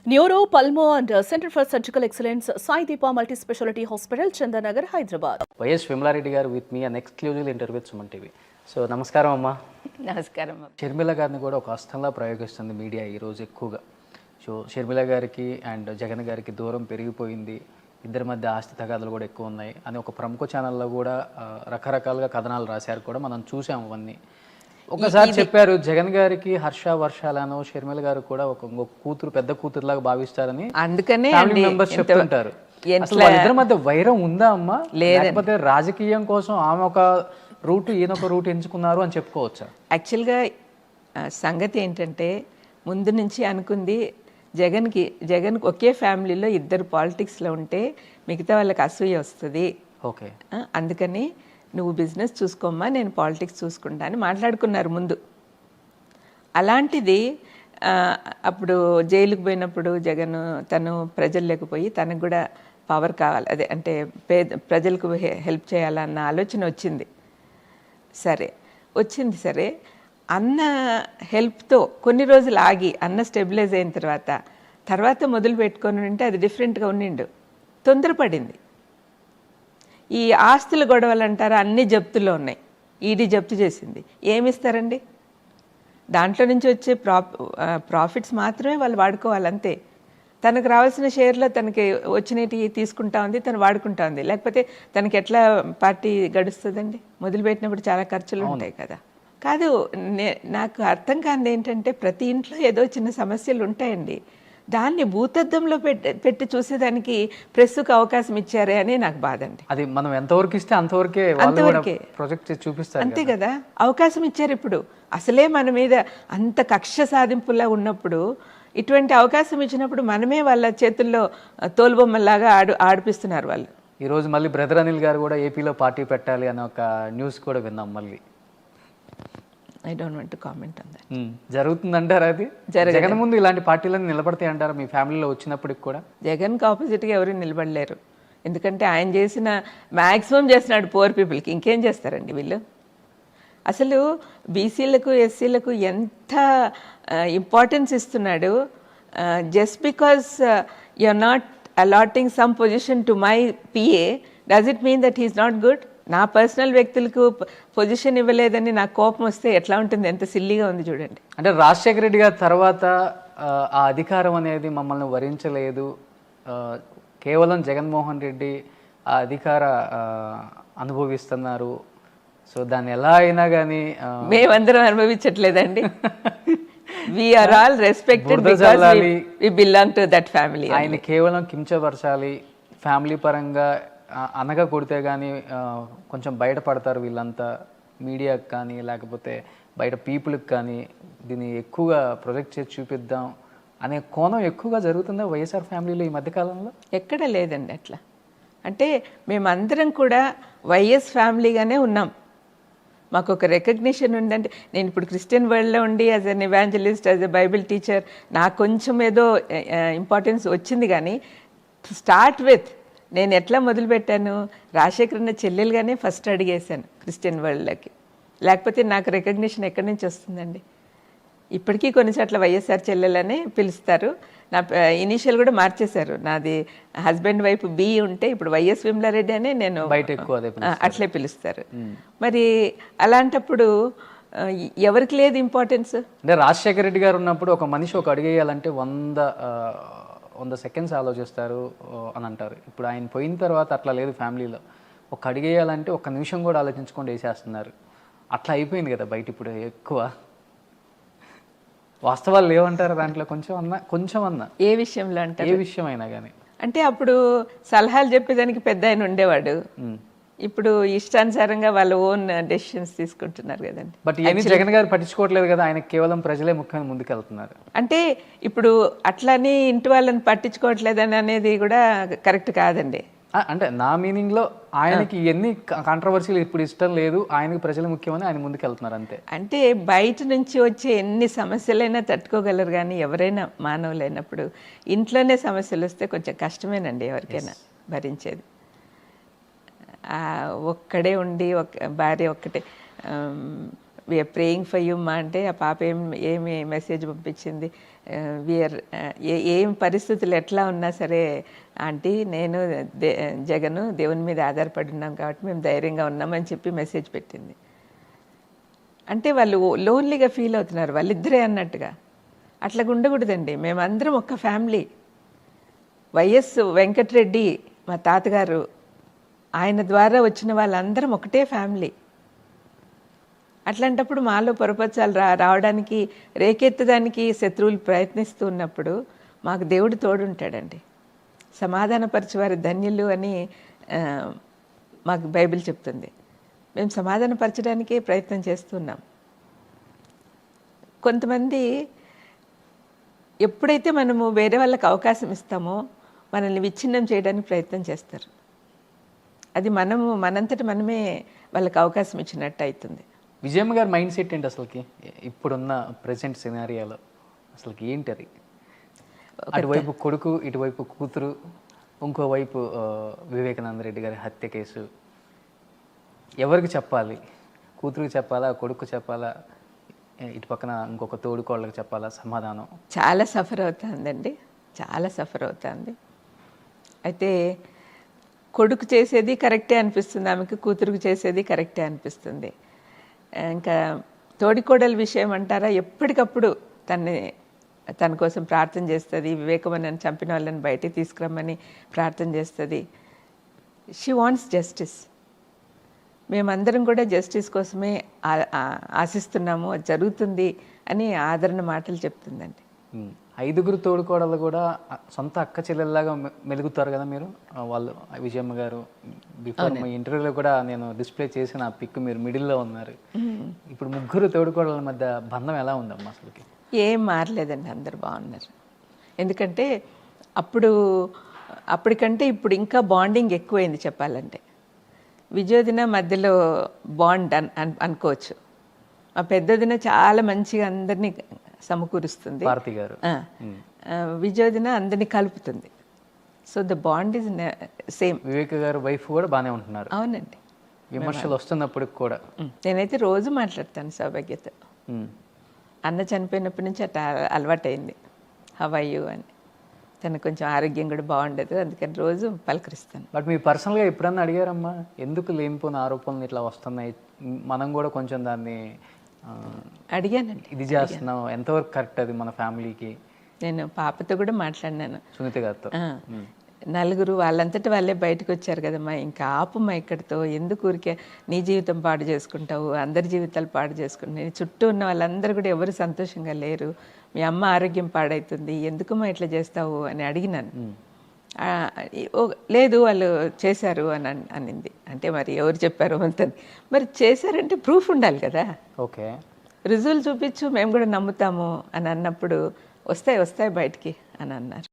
Neuro pulmo and centre for surgical excellence Sai Deepa multi speciality hospital Chandanagar Hyderabad. YS Vimala Reddy గారు with me an exclusive interview with Suman TV. So నమస్కారం అమ్మా. నమస్కారం. షర్మిల గారిని కూడా ఒక అస్త్రంలా ప్రయోగిస్తుంది మీడియా ఈరోజు ఎక్కువగా. సో షర్మిల గారికి అండ్ జగన్ గారికి దూరం పెరిగిపోయింది, ఇద్దరి మధ్య ఆస్తి తగాదాలు కూడా ఎక్కువ ఉన్నాయి అని ఒక ప్రముఖ ఛానల్లో కూడా రకరకాలుగా కథనాలు రాశారు, కూడా మనం చూసాము అవన్నీ. ఒకసారి చెప్పారు జగన్ గారికి హర్ష వర్షాలను షర్మిల గారు కూడా ఒక కూతురు, పెద్ద కూతురులాగా భావిస్తారని అందుకనే మెంబర్స్ చెప్తుంటారు. అసలు వాళ్ళిద్దరి మధ్య వైరం ఉందా అమ్మా, లేకపోతే రాజకీయం కోసం ఆమె ఒక రూట్ ఈయన ఒక రూట్ ఎంచుకున్నారు అని చెప్పుకోవచ్చా? యాక్చువల్గా సంగతి ఏంటంటే ముందు నుంచి అనుకుంది జగన్ ఒకే ఫ్యామిలీలో ఇద్దరు పాలిటిక్స్లో ఉంటే మిగతా వాళ్ళకి అసూయ వస్తుంది. ఓకే, అందుకని నువ్వు బిజినెస్ చూసుకోమ్మా, నేను పాలిటిక్స్ చూసుకుంటా అని మాట్లాడుకున్నారు ముందు. అలాంటిది అప్పుడు జైలుకు పోయినప్పుడు జగన్ తను ప్రజల్లోకి పోయి తనకు కూడా పవర్ కావాలి, అదే అంటే ప్రజలకు హెల్ప్ చేయాలన్న ఆలోచన వచ్చింది. సరే అన్న హెల్ప్తో కొన్ని రోజులు ఆగి అన్న స్టెబిలైజ్ అయిన తర్వాత మొదలు పెట్టుకొని ఉంటే అది డిఫరెంట్గా ఉండిండు. తొందరపడింది. ఈ ఆస్తుల గొడవలు అంటారా, అన్ని జప్తుల్లో ఉన్నాయి. ఈడీ జప్తు చేసింది. ఏమిస్తారండి? దాంట్లో నుంచి వచ్చే ప్రాఫిట్స్ మాత్రమే వాళ్ళు వాడుకోవాలంతే. తనకు రావాల్సిన షేర్లో తనకి వచ్చినవి తీసుకుంటా ఉంది, తను వాడుకుంటా ఉంది. లేకపోతే తనకి ఎట్లా పార్టీ గడుస్తుందండి? మొదలుపెట్టినప్పుడు చాలా ఖర్చులు ఉంటాయి కదా. కాదు, నాకు అర్థం కానిది ఏంటంటే ప్రతి ఇంట్లో ఏదో చిన్న సమస్యలు ఉంటాయండి. దాన్ని భూతద్దంలో పెట్టి చూసేదానికి ప్రెస్కు అవకాశం ఇచ్చారే అని నాకు బాధ అండి. అది మనం ఎంతవరకు ఇస్తే అంతవరకే ప్రాజెక్ట్ చూపిస్తారు, అంతే కదా. అవకాశం ఇచ్చారు. ఇప్పుడు అసలే మన మీద అంత కక్ష సాధింపులా ఉన్నప్పుడు ఇటువంటి అవకాశం ఇచ్చినప్పుడు మనమే వాళ్ళ చేతుల్లో తోలుబొమ్మలాగా ఆడిపిస్తున్నారు వాళ్ళు. ఈరోజు మళ్ళీ బ్రదర్ అనిల్ గారు కూడా ఏపీలో పార్టీ పెట్టాలి అనే ఒక న్యూస్ కూడా విన్నాం మళ్ళీ. I don't want to comment on that. జరుగుతుందంటారా అది? జగన్ ముందు ఇలాంటి పార్టీలను నిలబడతాయి అంటారా మీ ఫ్యామిలీలో వచ్చినప్పటికి కూడా? జగన్కి ఆపోజిట్గా ఎవరు నిలబడలేరు. ఎందుకంటే ఆయన చేసిన మ్యాక్సిమం చేస్తున్నాడు పూర్ పీపుల్కి. ఇంకేం చేస్తారండి వీళ్ళు? అసలు బీసీలకు ఎస్సీలకు ఎంత ఇంపార్టెన్స్ ఇస్తున్నాడు. Just because you are not allotting some position to my PA does it mean that he's not good? నా పర్సనల్ వ్యక్తులకు పొజిషన్ ఇవ్వలేదని నాకు కోపం వస్తే ఎట్లా ఉంటుంది? ఎంత సిల్లీగా ఉంది చూడండి. అంటే రాజశేఖర రెడ్డి గారి తర్వాత ఆ అధికారం అనేది మమ్మల్ని వరించలేదు, కేవలం జగన్మోహన్ రెడ్డి ఆ అధికార అనుభవిస్తున్నారు, సో దాన్ని ఎలా అయినా కానీ మేమందరం అనుభవించట్లేదండి. We are all respected because we belong to that family. ఆయన కేవలం కించపరచాలి, ఫ్యామిలీ పరంగా అనగా కొడితే కానీ కొంచెం బయటపడతారు వీళ్ళంతా, మీడియాకి కానీ లేకపోతే బయట పీపుల్కి కానీ. దీన్ని ఎక్కువగా ప్రొజెక్ట్ చేసి చూపిద్దాం అనే కోణం ఎక్కువగా జరుగుతుందా వైఎస్ఆర్ ఫ్యామిలీలో ఈ మధ్యకాలంలో? ఎక్కడ లేదండి అట్లా. అంటే మేమందరం కూడా వైఎస్ ఫ్యామిలీగానే ఉన్నాం. మాకు ఒక రికగ్నిషన్ ఉందంటే, నేను ఇప్పుడు క్రిస్టియన్ వరల్డ్లో ఉండి as an evangelist, as a Bible teacher నాకు కొంచెం ఏదో ఇంపార్టెన్స్ వచ్చింది. కానీ స్టార్ట్ విత్ నేను ఎట్లా మొదలుపెట్టాను, రాజశేఖరన్న చెల్లెలుగానే ఫస్ట్ అడిగేశాను క్రిస్టియన్ వరల్డ్లోకి. లేకపోతే నాకు రికగ్నిషన్ ఎక్కడి నుంచి వస్తుందండి? ఇప్పటికీ కొన్ని చోట్ల వైఎస్ఆర్ చెల్లెలనే పిలుస్తారు. నా ఇనీషియల్ కూడా మార్చేశారు. నాది హస్బెండ్ వైఫ్ బి ఉంటే ఇప్పుడు వైఎస్ విమలారెడ్డి అనే నేను అట్లే పిలుస్తారు. మరి అలాంటప్పుడు ఎవరికి లేదు ఇంపార్టెన్స్? అంటే రాజశేఖర రెడ్డి గారు ఉన్నప్పుడు ఒక మనిషి ఒక అడిగేయాలంటే 100 సెకండ్స్ ఆలోచిస్తారు అని అంటారు. ఇప్పుడు ఆయన పోయిన తర్వాత అట్లా లేదు. ఫ్యామిలీలో ఒక అడిగేయాలంటే 1 నిమిషం కూడా ఆలోచించుకొని వేసేస్తున్నారు. అట్లా అయిపోయింది కదా బయట ఇప్పుడు. ఎక్కువ వాస్తవాలు లేవంటారు దాంట్లో కొంచెం అన్నా ఏ విషయంలో అంటే? ఏ విషయం అయినా కానీ. అంటే అప్పుడు సలహాలు చెప్పేదానికి పెద్ద ఆయన ఉండేవాడు. ఇప్పుడు ఇష్టానుసారంగా వాళ్ళ ఓన్ డెసిషన్స్ తీసుకుంటున్నారు కదండి. బట్ ఇవన్నీ జగన్ గారు పట్టించుకోవట్లేదు కదా, ఆయన కేవలం ప్రజలే ముఖ్యంగా ముందుకెళ్తున్నారు. అంటే ఇప్పుడు అట్లని ఇంటి వాళ్ళని పట్టించుకోవట్లేదని అనేది కూడా కరెక్ట్ కాదండి. అంటే నా మీనింగ్లో ఆయనకి ఎన్ని కాంట్రవర్సీలు ఇప్పుడు ఇష్టం లేదు, ఆయనకి ప్రజలు ముఖ్యమని ఆయన ముందుకెళ్తున్నారు అంతే. అంటే బయట నుంచి వచ్చే ఎన్ని సమస్యలైనా తట్టుకోగలరు, కానీ ఎవరైనా మానవులైనప్పుడు ఇంట్లోనే సమస్యలు వస్తే కొంచెం కష్టమేనండి ఎవరికైనా భరించేది. ఒక్కడే ఉండి భార్య ఒక్కటే వీఆర్ ప్రేయింగ్ ఫర్ యూ మా అంటే ఆ పాప ఏమి మెసేజ్ పంపించింది, వీఆర్ ఏం పరిస్థితులు ఎట్లా ఉన్నా సరే ఆంటీ నేను జగను దేవుని మీద ఆధారపడి ఉన్నాం కాబట్టి మేము ధైర్యంగా ఉన్నామని చెప్పి మెసేజ్ పెట్టింది. అంటే వాళ్ళు లోన్లీగా ఫీల్ అవుతున్నారు వాళ్ళిద్దరే అన్నట్టుగా. అట్లా ఉండకూడదండి. మేమందరం ఒక ఫ్యామిలీ. వైఎస్ వెంకటరెడ్డి మా తాతగారు, ఆయన ద్వారా వచ్చిన వాళ్ళందరం ఒకటే ఫ్యామిలీ. అట్లాంటప్పుడు మాలో పొరపచ్చాలు రావడానికి రేకెత్తడానికి శత్రువులు ప్రయత్నిస్తూ ఉన్నప్పుడు మాకు దేవుడు తోడుంటాడండి. సమాధానపరిచేవారు ధన్యులు అని మాకు బైబిల్ చెప్తుంది. మేము సమాధానపరచడానికే ప్రయత్నం చేస్తున్నాం. కొంతమంది ఎప్పుడైతే మనము వేరే వాళ్ళకి అవకాశం ఇస్తామో మనల్ని విచ్ఛిన్నం చేయడానికి ప్రయత్నం చేస్తారు. అది మనంతట మనమే వాళ్ళకి అవకాశం ఇచ్చినట్టు అవుతుంది. విజయమ్మ గారి మైండ్ సెట్ ఏంటి అసలుకి ఇప్పుడున్న ప్రజెంట్ సినారియాలో? అసలుకి ఏంటి అది? అటువైపు కొడుకు, ఇటువైపు కూతురు, ఇంకోవైపు వివేకానంద రెడ్డి గారి హత్య కేసు. ఎవరికి చెప్పాలి? కూతురుకి చెప్పాలా, కొడుకు చెప్పాలా, ఇటు పక్కన ఇంకొక తోడుకోళ్ళకి చెప్పాలా సమాధానం? చాలా సఫర్ అవుతుందండి, చాలా సఫర్ అవుతుంది. అయితే కొడుకు చేసేది కరెక్టే అనిపిస్తుంది ఆమెకు, కూతురుకు చేసేది కరెక్టే అనిపిస్తుంది. ఇంకా తోడికోడల విషయం అంటారా, ఎప్పటికప్పుడు తన కోసం ప్రార్థన చేస్తుంది. వివేకమని చంపిన వాళ్ళని బయటికి తీసుకురమ్మని ప్రార్థన చేస్తుంది. She wants justice. మేమందరం కూడా జస్టిస్ కోసమే ఆశిస్తున్నాము, అది జరుగుతుంది అని ఆదరణ మాటలు చెప్తుందండి. 5 తోడుకోడలు కూడా సొంత అక్క చెల్లెల్లాగా మెలుగుతారు కదా మీరు. వాళ్ళు విజయమ్మ గారు బిఫోర్ మీ ఇంటర్వ్యూలో కూడా నేను డిస్ప్లే చేసిన ఆ పిక్ మీరు మిడిల్లో ఉన్నారు. ఇప్పుడు 3 తోడుకోడల మధ్య బంధం ఎలా ఉందమ్మా అసలుకి? ఏం మారలేదండి, అందరు బాగున్నారు. ఎందుకంటే అప్పటికంటే ఇప్పుడు ఇంకా బాండింగ్ ఎక్కువైంది చెప్పాలంటే. విజయోదిన మధ్యలో బాండ్ అనుకోవచ్చు. మా పెద్దదిన చాలా మంచిగా అందరినీ సమకూరుస్తుంది. భారతి గారు విజయోదిన అందరినీ కలుపుతుంది. So the bond is same. Vivek గారు వైఫ్ కూడా బాగానే ఉంటున్నారు. అవునండి. విమర్శలు వస్తున్నప్పుడు కూడా నేనైతే రోజు మాట్లాడతాను సౌభాగ్యత. అన్న చనిపోయినప్పటి నుంచి అట్లా అలవాటైంది. హౌ ఆర్ యు అని. తనకు కొంచెం ఆరోగ్యం కూడా బాగుండదు, అందుకని రోజు పలకరిస్తాను. బట్ మీరు పర్సనల్గా ఎప్పుడన్నా అడిగారమ్మా ఎందుకు లేనిపోయిన ఆరోపణలు ఇట్లా వస్తున్నాయి, మనం కూడా కొంచెం దాన్ని అడిగానండి. ఇది చేస్తున్నాం, ఎంతవరకు కరెక్ట్ అది మన ఫ్యామిలీకి? నేను పాపతో కూడా మాట్లాడినాను, సునీత గారితో. 4 వాళ్ళంతటి వాళ్ళే బయటకు వచ్చారు కదమ్మా, ఇంకా ఆపుమ్మా ఇక్కడితో, ఎందుకు ఊరికే నీ జీవితం పాడు చేసుకుంటావు, అందరి జీవితాలు పాడు చేసుకుంటావు, నీ చుట్టూ ఉన్న వాళ్ళందరూ కూడా ఎవరు సంతోషంగా లేరు, మీ అమ్మ ఆరోగ్యం పాడవుతుంది, ఎందుకమ్మా ఇట్లా చేస్తావు అని అడిగినాను. లేదు వాళ్ళు చేశారు అని అనింది. అంటే మరి ఎవరు చెప్పారు అంత, మరి చేశారంటే ప్రూఫ్ ఉండాలి కదా. ఓకే, రుజువులు చూపించు మేము కూడా నమ్ముతాము అని అన్నప్పుడు వస్తాయి బయటికి అని అన్నారు.